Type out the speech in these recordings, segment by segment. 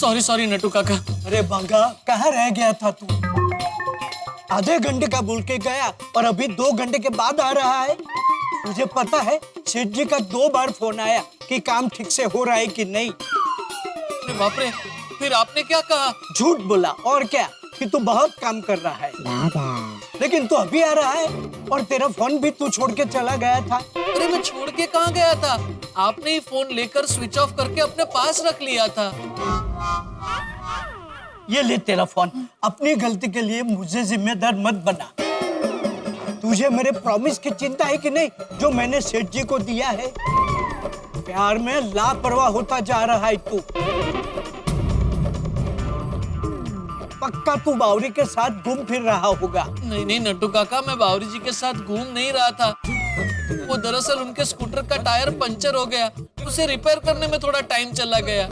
Sorry sorry Nattu काका। अरे बांगा, कहाँ रह गया था तू? आधे घंटे का बोल के गया और अभी 2 घंटे के बाद आ रहा है। तुझे पता है सेठ जी का 2 बार फोन आया कि काम ठीक से हो रहा है कि नहीं। अरे बाप रे, फिर आपने क्या कहा? झूठ बोला और क्या, कि तू बहुत काम कर रहा है। लेकिन तू अभी आ रहा है और तेरा फोन भी तू छोड़ के चला गया था। अरे मैं छोड़ के कहाँ गया था? आपने ही फोन लेकर स्विच ऑफ करके अपने पास रख लिया था। ये ले तेरा फोन। अपनी गलती के लिए मुझे जिम्मेदार मत बना। तुझे मेरे प्रॉमिस की चिंता है कि नहीं, जो मैंने सेठ जी को दिया है? प्यार में लापरवाह होता जा रहा है तू। पक्का तू बावरी के साथ घूम फिर रहा होगा। नहीं नहीं नट्टू काका, मैं बावरी जी के साथ घूम नहीं रहा था। वो दरअसल उनके स्कूटर का टायर पंचर हो गया, उसे रिपेयर करने में थोड़ा टाइम चला गया।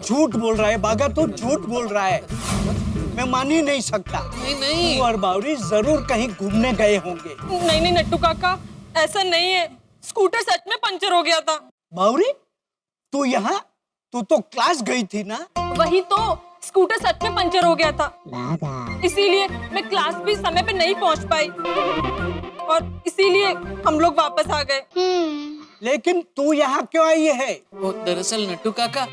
झूठ बोल रहा है बागा, तू झूठ बोल रहा है। मैं मान ही नहीं सकता। नहीं नहीं, तू और बावरी जरूर कहीं घूमने गए होंगे। नहीं नहीं नट्टू काका, ऐसा नहीं है। स्कूटर सच में पंचर हो गया था। बावरी, तू यहाँ? तू तो क्लास गई थी ना? वही तो, स्कूटर सच में पंचर हो गया था। इसीलिए मैं क्लास भी समय पे नहीं पहुंच पाई और इसीलिए हम लोग वापस आ गए। लेकिन तू यहाँ क्यों आई है? वो दरअसल नट्टू काका,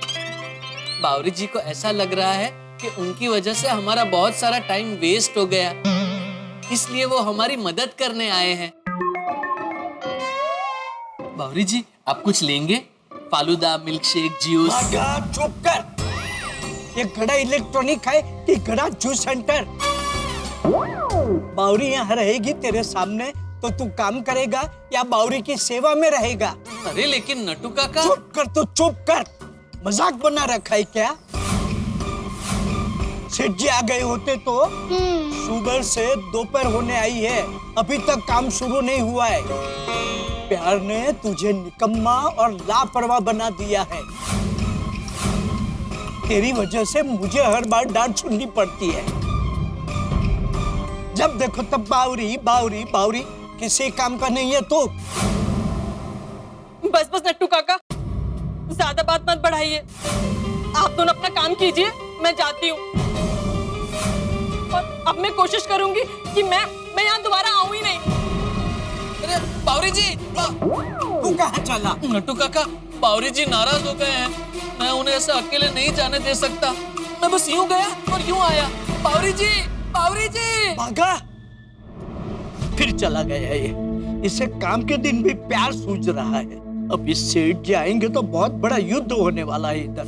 बावरी जी को ऐसा लग रहा है कि उनकी वजह से हमारा बहुत सारा टाइम वेस्ट हो गया, इसलिए वो हमारी मदद करने आए हैं। बावरी जी, आप कुछ लेंगे? Falooda, milk shake, juice? बागा, चुप कर। ये घड़ा इलेक्ट्रॉनिक है कि घड़ा जूस सेंटर? बावरी यहाँ रहेगी तेरे सामने तो तू काम करेगा या बावरी की सेवा में रहेगा? अरे लेकिन नट्टू काका। चुप कर, तू चुप कर। मजाक बना रखा है क्या? सेठ जी आ गए होते तो। सुबह से दोपहर होने आई है, अभी तक काम शुरू नहीं हुआ है। प्यार ने तुझे निकम्मा और लापरवाह बना दिया है। तेरी वजह से मुझे हर बार डांट सुननी पड़ती है। जब देखो तब बावरी बावरी बावरी। किसी काम का नहीं है तू। बस बस नट्टू काका, ज्यादा बात मत बढ़ाइए। आप दोनों अपना काम कीजिए, मैं जाती हूँ। और अब मैं कोशिश करूंगी कि मैं यहाँ दोबारा आऊं ही नहीं। अरे बावरी जी, तू कहाँ चला? नट्टू काका, बावरी जी नाराज हो गए हैं। मैं उन्हें ऐसे अकेले नहीं जाने दे सकता। मैं बस यूं गया और यूं आया। बावरी जी, बावरी जी। भागा, फिर चला गया ये। इसे काम के दिन भी प्यार सूझ रहा है। अब इस सेठ जी आएंगे तो बहुत बड़ा युद्ध होने वाला है इधर।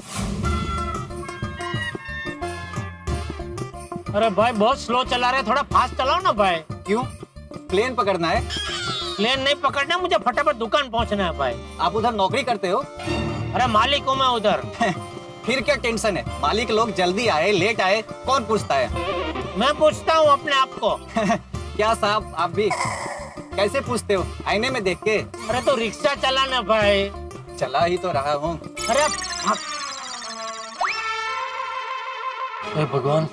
अरे भाई बहुत स्लो चला रहे, थोड़ा फास्ट चलाओ ना भाई। क्यों? प्लेन पकड़ना है? प्लेन नहीं पकड़ना, मुझे फटाफट दुकान पहुंचना है भाई। आप उधर नौकरी करते हो? अरे मालिक हूँ मैं उधर। फिर क्या टेंशन है? मालिक लोग जल्दी आए लेट आए कौन पूछता है? मैं पूछता हूँ अपने आप को। क्या साहब, आप भी कैसे पूछते हो? आईने में देख के? अरे तो रिक्शा चलाना भाई। चला ही तो रहा हूँ। अरे भगवान,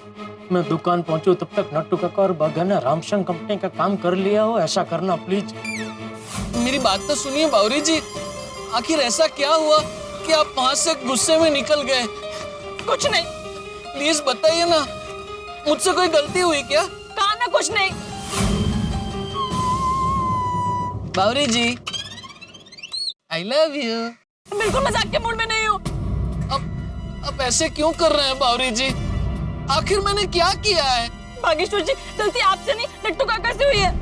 मैं दुकान पहुंचू तब तक नट्टू काका और बागा ने रामशंकर कंपनी का काम कर लिया हो। ऐसा करना प्लीज। मेरी बात तो सुनिए बावरी जी, आखिर ऐसा क्या हुआ कि आप वहां से गुस्से में निकल गए? कुछ नहीं। प्लीज बताइए ना, मुझसे कोई गलती हुई क्या? कहा ना कुछ नहीं। बावरी जी, आई लव यू। बिल्कुल मजाक के मूड में नहीं हूँ। अब ऐसे क्यों कर रहे हैं बावरी जी? आखिर मैंने क्या किया है? बागेश्वर जी, गलती आपसे नहीं नट्टू काका से हुई है।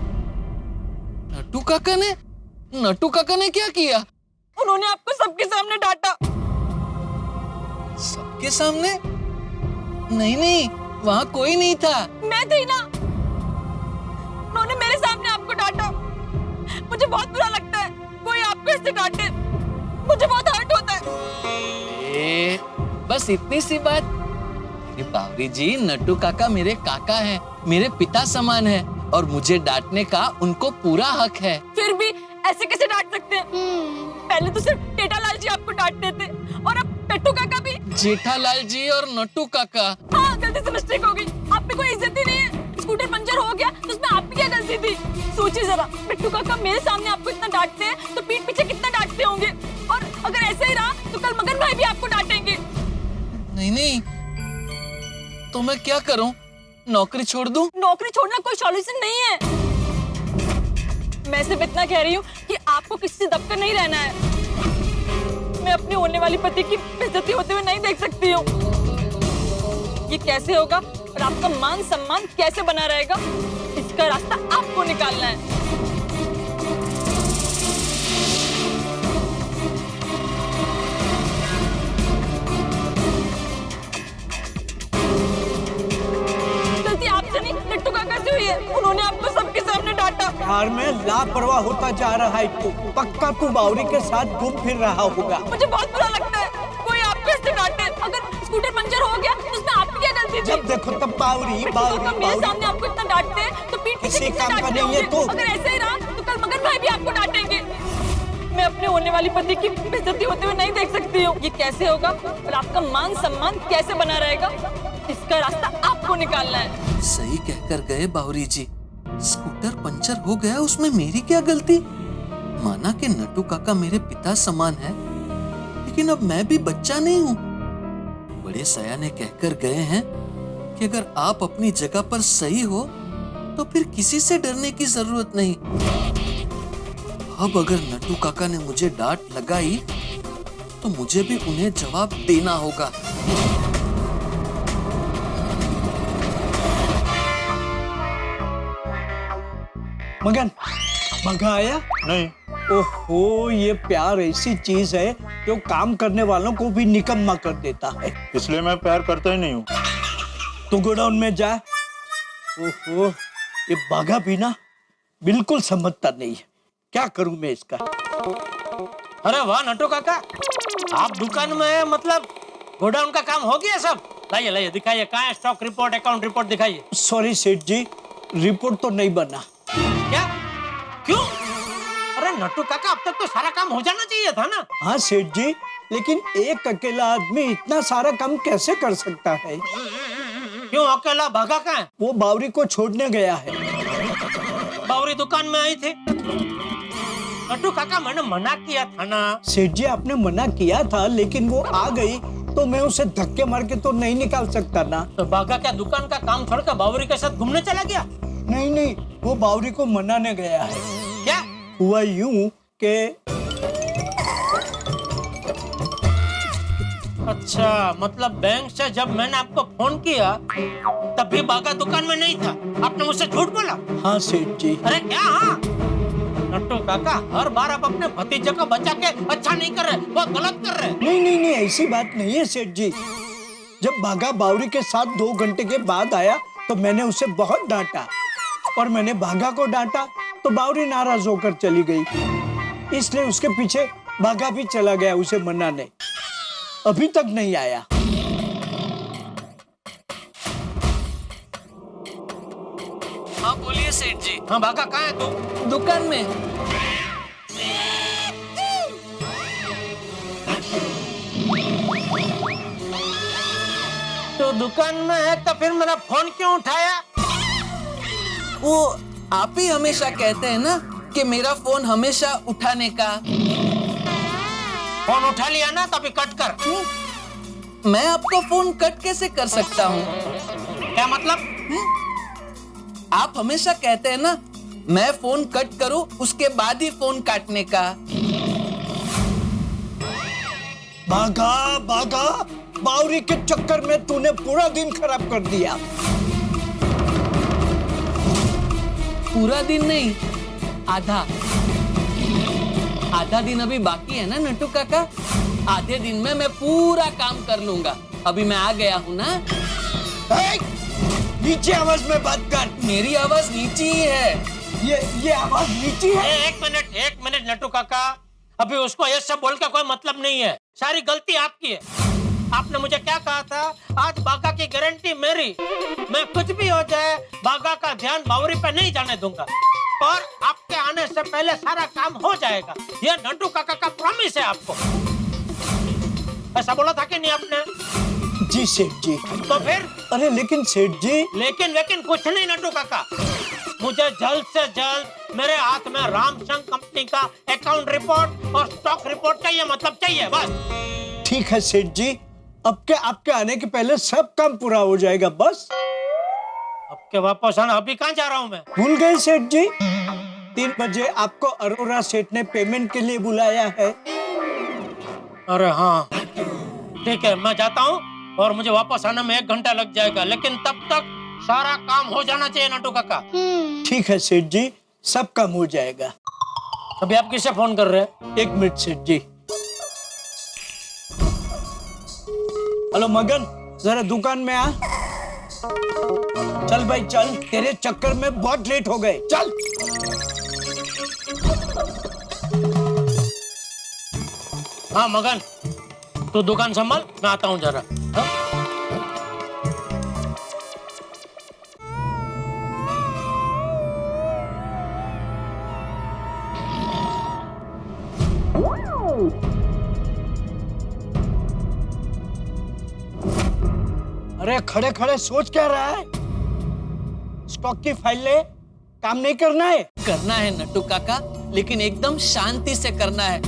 नट्टू काका ने? नट्टू काका ने क्या किया? उन्होंने आपको सबके सामने डांटा। सबके सामने? नहीं नहीं, वहाँ कोई नहीं था। मैं थी ना। उन्होंने मेरे सामने आपको डांटा। मुझे बहुत बुरा लगता है कोई आपको ऐसे डांटे। मुझे बहुत हर्ट होता है। बस इतनी सी बात? अरे बावरी जी, नट्टू काका मेरे काका हैं, मेरे पिता समान हैं और मुझे डांटने का उनको पूरा हक है। फिर भी ऐसे कैसे डांट सकते हैं? पहले तो सिर्फ जेठालाल जी आपको डांटते थे और अब नट्टू काका भी। जेठालाल जी और नट्टू काका? हाँ, गलती से मिस्टेक हो गई। आप पे कोई इज्जत ही नहीं है। स्कूटर पंचर हो गया तो उसमें आपकी क्या गलती थी? सोचिए जरा, नट्टू काका मेरे सामने आपको इतना डांटते हैं तो पीठ पीछे कितना डांटते होंगे। और अगर ऐसे ही रहा तो कल मगन भाई भी आपको डांटेंगे। नहीं नहीं, तो मैं क्या करूं? नौकरी छोड़ दूं? नौकरी छोड़ना कोई सॉल्यूशन नहीं है। मैं सिर्फ इतना कह रही हूँ कि आपको किसी से दबकर नहीं रहना है। मैं अपने होने वाली पति की बेइज्जती होते हुए नहीं देख सकती हूँ। ये कैसे होगा और आपका मान सम्मान कैसे बना रहेगा, इसका रास्ता आपको निकालना है। गलती आपसे नहीं, लट्टू काका से हुई है। उन्होंने आपको सबके सामने डांटा। प्यार में लापरवाह होता जा रहा है तू। पक्का तू बावरी के साथ घूम फिर रहा होगा। मुझे बहुत बुरा लगता है कोई आपको इससे डांटे। अगर स्कूटर पंचर हो गया तो उसमें आपकी क्या गलती थी? जब देखो तब बावरी लट्टू बावरी काका मेरे बावरी। सामने आपको इतना डांटते हैं तो पीठ पीछे किसी किसे काम का डांटते नहीं है होंगे? तू। अगर ऐसे ही रहा तो कल मगन भाई भी आपको डांटेंगे। मैं अपने होने वाली पति की बेइज्जती होते हुए नहीं देख सकती हूँ। ये कैसे होगा और आपका मान सम्मान कैसे बना रहेगा, इसका रास्ता आपको निकालना है। सही कहकर गए बावरी जी। स्कूटर पंचर हो गया, उसमें मेरी क्या गलती? माना कि नट्टू काका मेरे पिता समान है, लेकिन अब मैं भी बच्चा नहीं हूँ। बड़े सयाने कहकर गए हैं कि अगर आप अपनी जगह पर सही हो तो फिर किसी से डरने की जरूरत नहीं। अब अगर नट्टू काका ने मुझे डांट लगाई तो मुझे भी उन्हें जवाब देना होगा। मगन, भगा आया? नहीं। ओहो, ये प्यार ऐसी चीज है जो काम करने वालों को भी निकम्मा कर देता है। इसलिए मैं प्यार करता ही नहीं हूँ। तू गोडाउन में जा। ओहो, ये बाघा भी ना बिल्कुल समझता नहीं है। क्या करूं मैं इसका? अरे वाह नट्टू काका, आप दुकान में है, मतलब गोडाउन का काम हो गया सब? लाइए लाइए दिखाइए, कहाँ है स्टॉक रिपोर्ट, अकाउंट रिपोर्ट दिखाइए। सॉरी सेठ जी, रिपोर्ट तो नहीं बना। क्या? क्यों? अरे नट्टू काका, अब तक तो सारा काम हो जाना चाहिए था ना। हाँ सेठ जी, लेकिन एक अकेला आदमी इतना सारा काम कैसे कर सकता है? क्यों अकेला? भागा कहाँ है? वो बावरी को छोड़ने गया है। बावरी दुकान में आई थी। नट्टू काका, मैंने मना किया था ना। सेठ जी, आपने मना किया था, लेकिन वो आ गई तो मैं उसे धक्के मार के तो नहीं निकाल सकता ना। तो बाघा क्या दुकान का काम छोड़कर बावरी के साथ घूमने चला गया? नहीं नहीं, वो बावरी को मनाने गया है। क्या हुआ यूं के अच्छा, मतलब बैंक से जब मैंने आपको फोन किया तब भी बाघा दुकान में नहीं था। आपने मुझसे झूठ बोला। हाँ सेठ जी। अरे क्या? हाँ नट्टू काका, हर बार आप अपने भतीजे को बचा के अच्छा नहीं कर रहे, बहुत गलत कर रहे। नहीं नहीं नहीं, ऐसी बात नहीं है सेठ जी। जब बाघा बावरी के साथ 2 घंटे के बाद आया तो मैंने उसे बहुत डांटा, और मैंने बाघा को डांटा तो बावरी नाराज होकर चली गई। इसलिए उसके पीछे बाघा भी चला गया उसे मनाने। अभी तक नहीं आया। हाँ बोलिए सेठ जी। हाँ बाघा कहाँ है तू? दुकान में। तो दुकान में है तो फिर मेरा फोन क्यों उठाया? वो आप ही हमेशा कहते हैं ना कि मेरा फोन हमेशा उठाने का। फोन उठा लिया ना, तभी कट कर। मैं आपका फोन कट कैसे कर सकता हूँ? क्या मतलब? आप हमेशा कहते हैं ना मैं फोन कट करूं उसके बाद ही फोन काटने का। बाघा बाघा, बावरी के चक्कर में तूने पूरा दिन खराब कर दिया। पूरा दिन नहीं, आधा दिन अभी बाकी है ना नट्टू काका। आधे दिन में मैं पूरा काम कर लूंगा। अभी मैं आ गया हूँ ना। नीचे आवाज में बात कर। मेरी आवाज नीची ही है। ये आवाज नीची है। एक मिनट नट्टू काका, अभी उसको ये सब बोल का कोई मतलब नहीं है। सारी गलती आपकी है। आपने मुझे क्या कहा था? आज बाघा की गारंटी मेरी। मैं कुछ भी हो जाए बाघा का ध्यान बावरी पे नहीं जाने दूंगा, और आपके आने से पहले सारा काम हो जाएगा। ये नट्टू काका का प्रॉमिस है आपको। ऐसा बोला था कि नहीं आपने? जी सेठ जी। तो फिर? अरे लेकिन सेठ जी। लेकिन कुछ नहीं नट्टू काका। मुझे जल्द से जल्द मेरे हाथ में रामशंक कंपनी का अकाउंट रिपोर्ट और स्टॉक रिपोर्ट का ये मतलब चाहिए बस। ठीक है सेठ जी, अब के आपके आने के पहले सब काम पूरा हो जाएगा बस। अब के वापस आना, अभी कहाँ जा रहा हूँ मैं? भूल गए सेठ जी? 3 बजे आपको अरोरा सेठ ने पेमेंट के लिए बुलाया है। अरे हाँ, ठीक है, मैं जाता हूँ और मुझे वापस आने में 1 घंटा लग जाएगा, लेकिन तब तक सारा काम हो जाना चाहिए नटू काका। ठीक है सेठ जी, सब काम हो जाएगा। अभी आप किससे फोन कर रहे हैं? 1 मिनट सेठ जी। हेलो मगन, जरा दुकान में आ। चल भाई चल, तेरे चक्कर में बहुत लेट हो गए, चल। हाँ मगन, तू दुकान संभाल, मैं आता हूँ जरा। हाँ? अरे खड़े खड़े सोच क्या रहा है? स्टॉक की फाइल ले, काम नहीं करना है? करना है नट्टू काका, लेकिन एकदम शांति से करना है।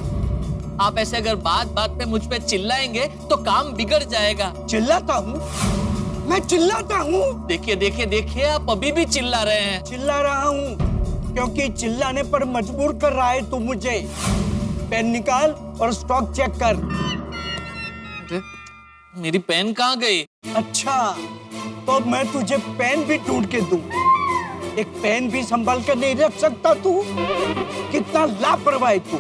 आप ऐसे अगर बात बात पे मुझ पे चिल्लाएंगे तो काम बिगड़ जाएगा। चिल्लाता हूँ? मैं चिल्लाता हूँ? देखिए देखिए देखिए, आप अभी भी चिल्ला रहे हैं। चिल्ला रहा हूँ क्योंकि चिल्लाने पर मजबूर कर रहा है तू मुझे। पेन निकाल और स्टॉक चेक कर। अरे, मेरी पेन कहाँ गई? अच्छा, तो मैं तुझे पेन भी ढूंढ के दूं। एक पेन भी संभाल कर नहीं रख सकता तू? कितना लापरवाह है तू।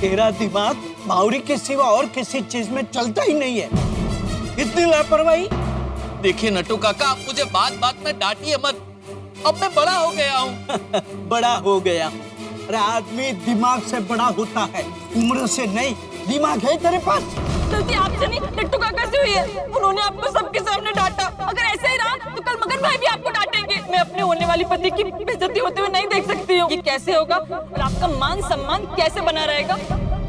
तेरा दिमाग बावरी के सिवा और किसी चीज में चलता ही नहीं है। इतनी लापरवाही। देखिए नट्टू काका, आप मुझे बात बात में डांटिए मत। अब मैं बड़ा हो गया हूँ। बड़ा हो गया हूँ? अरे आदमी दिमाग से बड़ा होता है, उम्र से नहीं। दिमाग है तेरे पास? गलती आपसे नहीं, नट्टू काका से हुई है। उन्होंने आपको सबके सामने डांटा। अगर ऐसे ही रहा तो कल मगन भाई भी आपको डांटेंगे। मैं अपने होने वाली पति की बेइज्जती होते हुए नहीं देख सकती हूँ। ये कैसे होगा और आपका मान सम्मान कैसे बना रहेगा,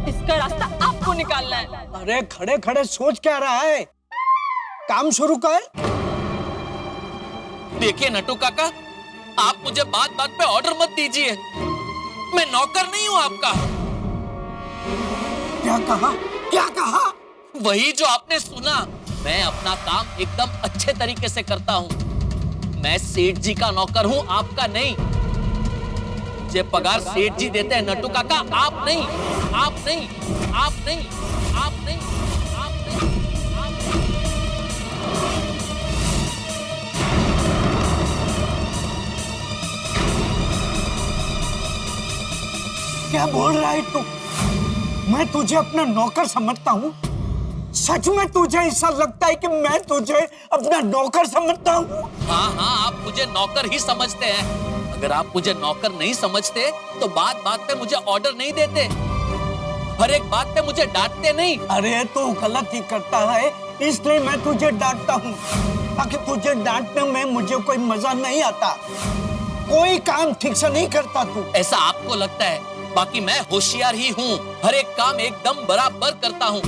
इसका रास्ता आपको निकालना है। अरे खड़े खड़े सोच क्या रहा है? काम शुरू कर। देखिए नट्टू काका, आप मुझे बात बात पे ऑर्डर मत दीजिए। मैं नौकर नहीं हूँ आपका। क्या कहा? क्या कहा? वही जो आपने सुना। मैं अपना काम एकदम अच्छे तरीके से करता हूँ। मैं सेठ जी का नौकर हूँ, आपका नहीं। मुझे पगार सेठ जी देते हैं नट्टू काका, आप नहीं। आप नहीं, आप नहीं, आप नहीं, आप नहीं, आप नहीं। क्या बोल रहा है तू? मैं तुझे अपना नौकर समझता हूँ? सच में तुझे ऐसा लगता है कि मैं तुझे अपना नौकर समझता हूँ? हाँ हाँ, आप मुझे नौकर ही समझते हैं। अगर आप मुझे नौकर नहीं समझते तो बात बात पे मुझे ऑर्डर नहीं देते, हर एक बात पे मुझे डांटते नहीं। अरे तू गलत ही करता है, इसलिए मैं तुझे डांटता हूँ, ताकि तुझे डांटने में मुझे कोई मजा नहीं आता। कोई काम ठीक से नहीं करता तू। ऐसा आपको लगता है, बाकी मैं होशियार ही हूँ। हर एक काम एकदम बराबर करता हूँ,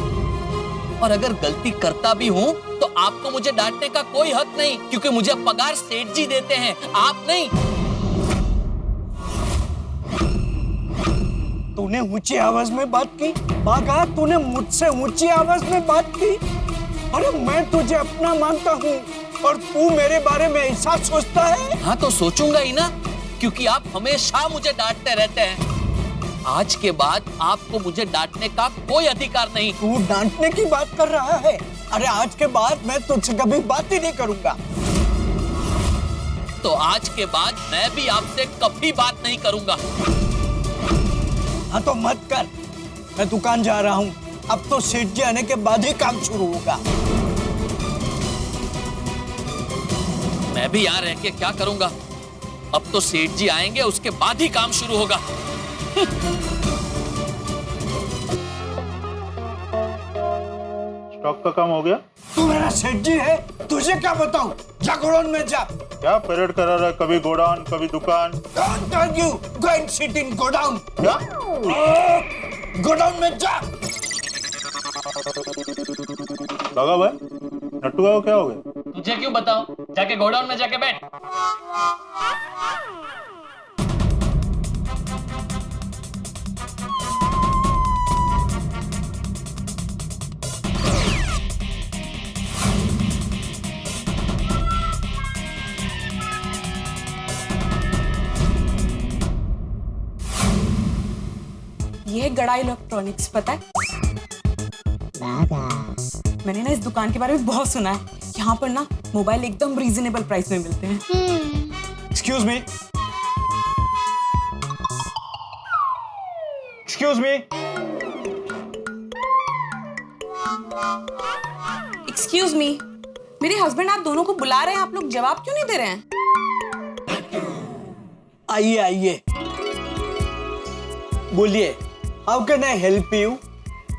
और अगर गलती करता भी हूँ तो आपको मुझे डांटने का कोई हक नहीं, क्योंकि मुझे पगार सेठ जी देते हैं, आप नहीं। तूने ऊंची आवाज में बात की? बागा, तूने मुझसे ऊंची आवाज में बात की? अरे मैं तुझे अपना मानता हूँ और तू मेरे बारे में ऐसा सोचता है? हाँ तो सोचूंगा ही ना, क्योंकि आप हमेशा मुझे डांटते रहते हैं। आज के बाद आपको मुझे डांटने का कोई अधिकार नहीं। तू डांटने की बात कर रहा है? अरे आज के बाद मैं तुझसे कभी बात ही नहीं करूंगा। तो आज के बाद मैं भी आपसे कभी बात नहीं करूंगा। हाँ तो मत कर, मैं दुकान जा रहा हूँ। अब तो सेठ जी आने के बाद ही काम शुरू होगा। मैं भी यहाँ रह के क्या करूंगा? अब तो सेठ जी आएंगे, उसके बाद ही काम शुरू होगा। स्टॉक का काम हो गया? तू मेरा सेठ जी है, तुझे क्या बताऊं? जा गोडाउन में जा। क्या परेड करा रहा है? कभी गोडाउन कभी दुकान। Don't tell you, go and sit in godown. क्या? गोडाउन में जा। बागा भाई, नट्टू का क्या हो गया? तुझे क्यों बताऊं? जाके गोडाउन में जाके बैठ। ये है गड़ा इलेक्ट्रॉनिक्स, पता है? मैंने ना इस दुकान के बारे में बहुत सुना है। यहाँ पर ना मोबाइल एकदम रीजनेबल प्राइस में मिलते हैं। Excuse me, excuse me, excuse me, मेरे हस्बैंड आप दोनों को बुला रहे हैं, आप लोग जवाब क्यों नहीं दे रहे हैं? आइए आइए, बोलिए, how can I help you?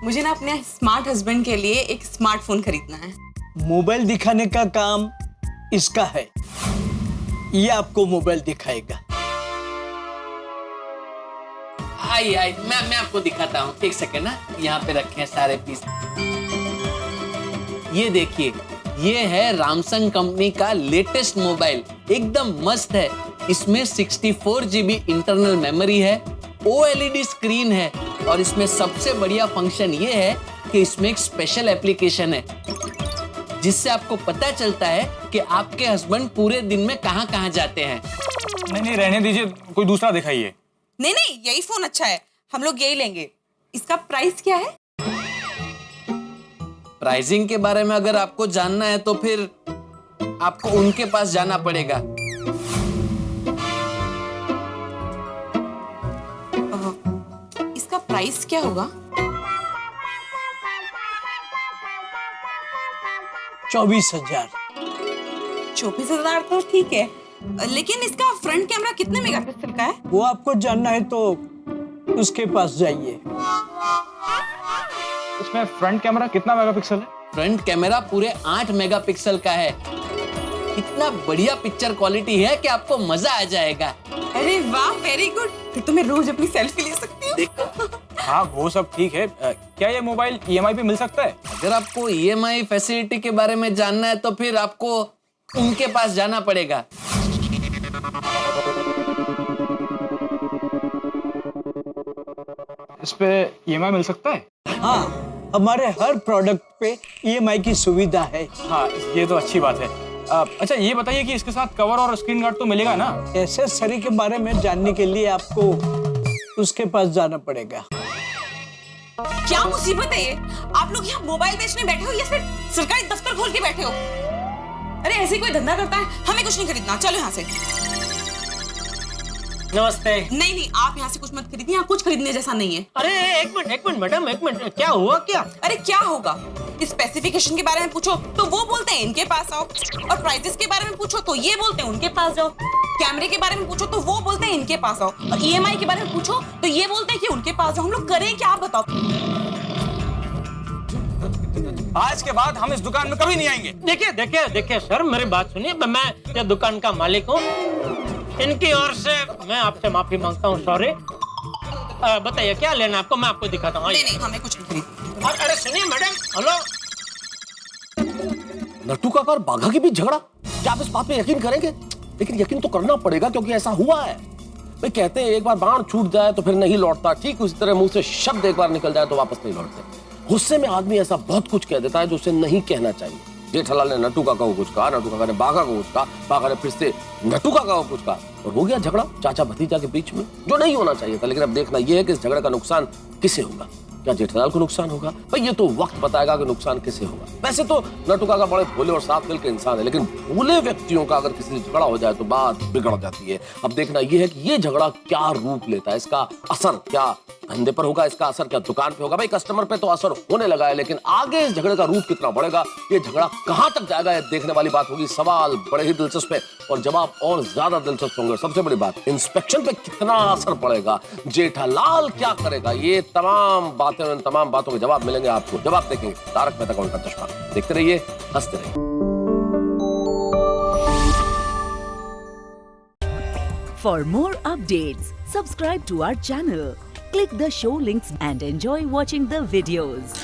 मुझे ना अपने स्मार्ट हस्बैंड के लिए एक स्मार्टफोन खरीदना है। मोबाइल दिखाने का काम इसका है, ये आपको मोबाइल दिखाएगा। आइए मैं आपको दिखाता हूँ, एक सेकंड ना, यहाँ पे रखे हैं सारे पीस। ये देखिए, ये है रामसंग कंपनी का लेटेस्ट मोबाइल, एकदम मस्त है। इसमें 64 GB इंटरनल मेमोरी है, OLED स्क्रीन है और इसमें सबसे बढ़िया फंक्शन ये है कि इसमें एक स्पेशल एप्लीकेशन है जिससे आपको पता चलता है कि आपके हस्बैंड पूरे दिन में कहाँ जाते हैं। नहीं रहने दीजिए, कोई दूसरा दिखाइए। नहीं, यही फोन अच्छा है, हम लोग यही लेंगे। इसका प्राइस क्या है? प्राइसिंग के बारे में अगर आपको जानना है तो फिर आपको उनके पास जाना पड़ेगा। इसका प्राइस क्या होगा? 24,000। 24,000 तो ठीक है, लेकिन इसका फ्रंट कैमरा कितने मेगापिक्सल का है? वो आपको जानना है तो उसके पास जाइए। इसमें फ्रंट कैमरा कितना मेगापिक्सल है? फ्रंट कैमरा पूरे 8 मेगापिक्सल का है। इतना बढ़िया पिक्चर क्वालिटी है कि आपको मजा आ जाएगा। अरे वाह, वेरी गुड। फिर तो मैं रोज अपनी सेल्फी ले सकती हूँ। देखो, हाँ वो सब ठीक है, क्या ये मोबाइल EMI पे मिल सकता है? अगर आपको EMI फैसिलिटी के बारे में जानना है तो फिर आपको उनके पास जाना पड़ेगा। इस पे EMI मिल सकता है? हाँ, हमारे हर प्रोडक्ट पे EMI की सुविधा है। हाँ ये तो अच्छी बात है। अच्छा ये बताइए कि इसके साथ कवर और स्क्रीन गार्ड तो मिलेगा ना? एक्सेसरी के बारे में जानने के लिए आपको उसके पास जाना पड़ेगा। क्या मुसीबत है ये? आप लोग यहाँ मोबाइल बेचने बैठे हो या फिर सरकारी दफ्तर खोल के बैठे हो? अरे ऐसे ही कोई धंधा करता है? हमें कुछ नहीं खरीदना, चलो यहाँ से। नमस्ते। नहीं, आप यहाँ से कुछ मत खरीदिए, यहाँ कुछ खरीदने जैसा नहीं है। अरे एक मिनट मैडम, एक मिनट, क्या हुआ क्या? अरे क्या होगा? स्पेसिफिकेशन के बारे में पूछो तो वो बोलते हैं इनके पास आओ, और प्राइसेस के बारे में पूछो तो ये बोलते हैं उनके पास जाओ, कैमरे के बारे में पूछो तो वो बोलते हैं इनके पास आओ, और EMI के बारे में पूछो तो ये बोलते हैं कि उनके पास जाओ। हम लोग करें क्या, आप बताओ? आज के बाद हम इस दुकान में कभी नहीं आएंगे। देखिए सर, मेरी बात सुनिए, मैं ये दुकान का मालिक हूँ, इनकी ओर से मैं आपसे माफी मांगता हूँ, सॉरी। बताइए क्या लेना आपको, मैं आपको दिखाता हूँ। नहीं, हमें कुछ नहीं खरीदना। अरे सुनिए मैडम, हेलो। नट्टू काका और बाघा के बीच झगड़ा, क्या आप इस बात पे यकीन करेंगे? लेकिन यकीन तो करना पड़ेगा क्योंकि ऐसा हुआ है। भाई कहते हैं एक बार बाण छूट जाए तो फिर नहीं लौटता, ठीक उसी तरह मुंह से शब्द एक बार निकल जाए तो वापस नहीं लौटते। गुस्से में आदमी ऐसा बहुत कुछ कह देता है जो उसे नहीं कहना चाहिए। जेठालाल ने नट्टू काका को कुछ कहा, नट्टू काका ने बाघा को कुछ कहा, बाघा ने फिर से नट्टू काका को कुछ कहा और हो गया झगड़ा चाचा भतीजा के बीच में, जो नहीं होना चाहिए था। लेकिन अब देखना यह है कि इस झगड़े का नुकसान किसे होगा। क्या जेठालाल को नुकसान होगा? भाई ये तो वक्त बताएगा कि नुकसान किसे होगा। वैसे तो नट्टू काका बड़े भोले और साफ दिल के इंसान है, लेकिन भोले व्यक्तियों का अगर किसी से झगड़ा हो जाए तो बात बिगड़ जाती है। अब देखना यह है कि ये झगड़ा क्या रूप लेता है, इसका असर क्या धंधे पर होगा, इसका असर क्या दुकान पे होगा। भाई कस्टमर पे तो असर होने लगा है, लेकिन आगे इस झगड़े का रूप कितना बढ़ेगा, ये झगड़ा कहां तक जाएगा, ये देखने वाली बात होगी। सवाल बड़े ही दिलचस्प है और जवाब और ज्यादा दिलचस्प होंगे। सबसे बड़ी बात, इंस्पेक्शन पे कितना असर पड़ेगा, जेठालाल क्या करेगा, ये तमाम बातें, उन तमाम बातों के जवाब मिलेंगे आपको जब आप देखेंगे तारक मेहता का उल्टा चश्मा। देखते रहिए, हंसते रहिए। For more updates, subscribe to our channel, click the show links and enjoy watching the videos.